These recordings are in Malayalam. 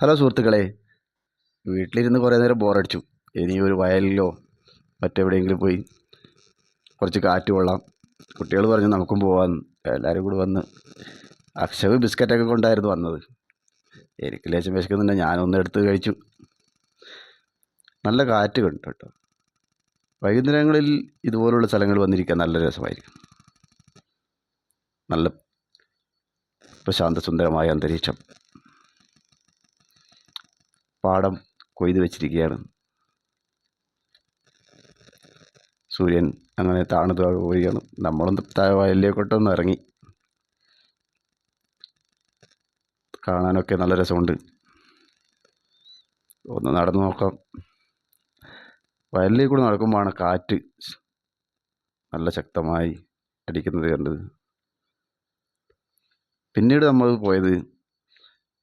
ഹലോ സുഹൃത്തുക്കളെ, വീട്ടിലിരുന്ന് കുറേ നേരം ബോറടിച്ചു. ഇനി ഒരു വയലിലോ മറ്റെവിടെയെങ്കിലും പോയി കുറച്ച് കാറ്റ് കൊള്ളാം. കുട്ടികൾ പറഞ്ഞു നമുക്കും പോകാമെന്ന്. എല്ലാവരും കൂടി വന്ന് അക്ഷവ് ബിസ്ക്കറ്റൊക്കെ കൊണ്ടായിരുന്നു വന്നത്. എനിക്ക് ലേശം വിശക്കുന്നുണ്ട്, ഞാനൊന്ന് എടുത്ത് കഴിച്ചു. നല്ല കാറ്റ് കണ്ടു കേട്ടോ. വൈകുന്നേരങ്ങളിൽ ഇതുപോലുള്ള സ്ഥലങ്ങൾ വന്നിരിക്കാൻ നല്ല രസമായിരിക്കും. നല്ല പ്രശാന്ത സുന്ദരമായ അന്തരീക്ഷം. പാടം കൊയ്ത് വെച്ചിരിക്കുകയാണ്. സൂര്യൻ അങ്ങനെ താണു പോവുകയാണ്. നമ്മളൊന്ന് വയലിലേക്കോട്ടൊന്ന് ഇറങ്ങി. കാണാനൊക്കെ നല്ല രസമുണ്ട്. ഒന്ന് നടന്നു നോക്കാം. വയലിലേക്ക് കൂടെ നടക്കുമ്പോഴാണ് കാറ്റ് നല്ല ശക്തമായി അടിക്കുന്നത് കണ്ടത്. പിന്നീട് നമ്മൾ പോയത്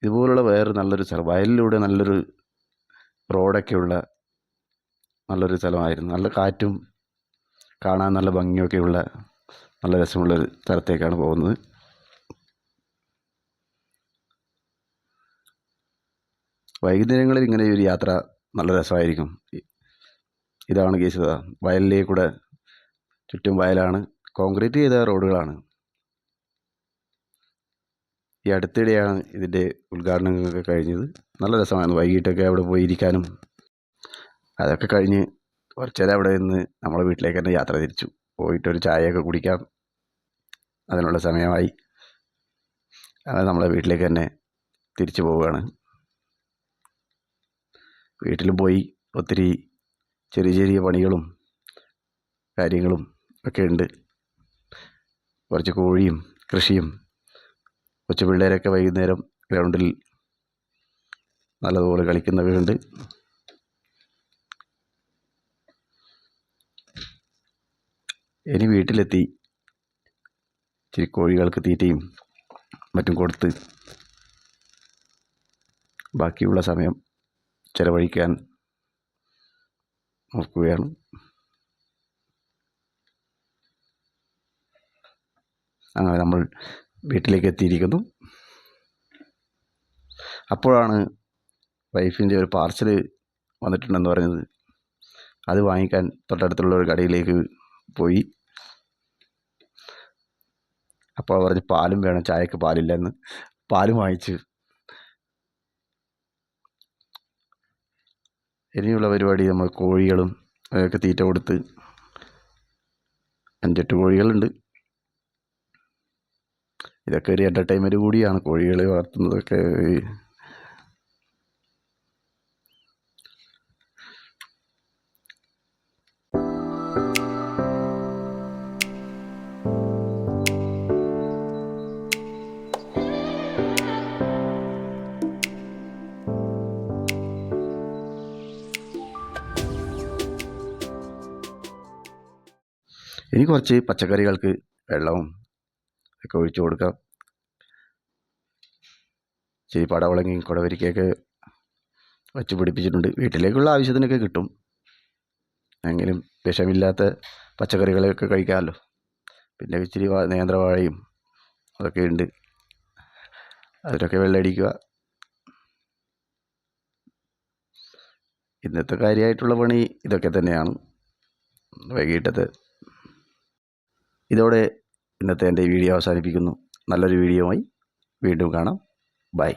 ഇതുപോലുള്ള വേറെ നല്ലൊരു സ്ഥലം, വയലിലൂടെ നല്ലൊരു റോഡൊക്കെയുള്ള നല്ലൊരു സ്ഥലമായിരുന്നു. നല്ല കാറ്റും കാണാൻ നല്ല ഭംഗിയൊക്കെയുള്ള നല്ല രസമുള്ളൊരു സ്ഥലത്തേക്കാണ് പോകുന്നത്. വൈകുന്നേരങ്ങളിൽ ഇങ്ങനെ ഒരു യാത്ര നല്ല രസമായിരിക്കും. ഇതാണ് കേസ്. വയലിലേക്കൂടെ ചുറ്റും വയലാണ്, കോൺക്രീറ്റ് ചെയ്ത റോഡുകളാണ്. ഈ അടുത്തിടെയാണ് ഇതിൻ്റെ ഉദ്ഘാടനങ്ങളൊക്കെ കഴിഞ്ഞത്. നല്ല രസമായിരുന്നു. വൈകിട്ടൊക്കെ അവിടെ പോയിരിക്കാനും. അതൊക്കെ കഴിഞ്ഞ് കുറച്ച് നേരം അവിടെ നിന്ന് നമ്മളെ വീട്ടിലേക്ക് തന്നെ യാത്ര തിരിച്ചു. പോയിട്ടൊരു ചായയൊക്കെ കുടിക്കാം, അതിനുള്ള സമയമായി. അങ്ങനെ നമ്മളെ വീട്ടിലേക്ക് തന്നെ തിരിച്ചു പോവുകയാണ്. വീട്ടിലും പോയി ഒത്തിരി ചെറിയ ചെറിയ പണികളും കാര്യങ്ങളും ഒക്കെ ഉണ്ട്. കുറച്ച് കോഴിയും കൃഷിയും. കൊച്ചു പിള്ളേരൊക്കെ വൈകുന്നേരം ഗ്രൗണ്ടിൽ നല്ലതുപോലെ കളിക്കുന്നവരുണ്ട്. ഇനി വീട്ടിലെത്തി ഇച്ചിരി കോഴികൾക്ക് തീറ്റയും മറ്റും കൊടുത്ത് ബാക്കിയുള്ള സമയം ചിലവഴിക്കാൻ നോക്കുകയാണ്. അങ്ങനെ നമ്മൾ വീട്ടിലേക്ക് എത്തിയിരിക്കുന്നു. അപ്പോഴാണ് വൈഫിൻ്റെ ഒരു പാർസൽ വന്നിട്ടുണ്ടെന്ന് പറഞ്ഞത്. അത് വാങ്ങിക്കാൻ തൊട്ടടുത്തുള്ള ഒരു കടയിലേക്ക് പോയി. അപ്പോൾ പറഞ്ഞ് പാലും വേണം, ചായക്ക് പാലില്ലെന്ന്. പാലും വാങ്ങിച്ച് ഇനിയുള്ള പരിപാടി നമ്മൾ കോഴികളും അതൊക്കെ തീറ്റ കൊടുത്ത് 5-8 കോഴികളുണ്ട്. ഇതൊക്കെ ഒരു എൻ്റർടൈൻമെൻറ്റ് കൂടിയാണ്, കോഴികളെ വളർത്തുന്നതൊക്കെ. ഇനി കുറച്ച് പച്ചക്കറികൾക്ക് വെള്ളവും ഒക്കെ ഒഴിച്ചു കൊടുക്കാം. ഇച്ചിരി പടവളങ്ങി കുടവരിക്കയൊക്കെ വച്ച് പിടിപ്പിച്ചിട്ടുണ്ട്. വീട്ടിലേക്കുള്ള ആവശ്യത്തിനൊക്കെ കിട്ടും. എങ്കിലും വിഷമില്ലാത്ത പച്ചക്കറികളൊക്കെ കഴിക്കാമല്ലോ. പിന്നെ ഇച്ചിരി നേന്ത്രവാഴയും അതൊക്കെ ഉണ്ട്. അതിലൊക്കെ വെള്ളമടിക്കുക. ഇന്നത്തെ കാര്യമായിട്ടുള്ള പണി ഇതൊക്കെ തന്നെയാണ് വൈകിട്ടത്തെ. ഇതോടെ ഇന്നത്തെ എൻ്റെ വീഡിയോ അവസാനിപ്പിക്കുന്നു. നല്ലൊരു വീഡിയോയുമായി വീണ്ടും കാണാം. ബൈ.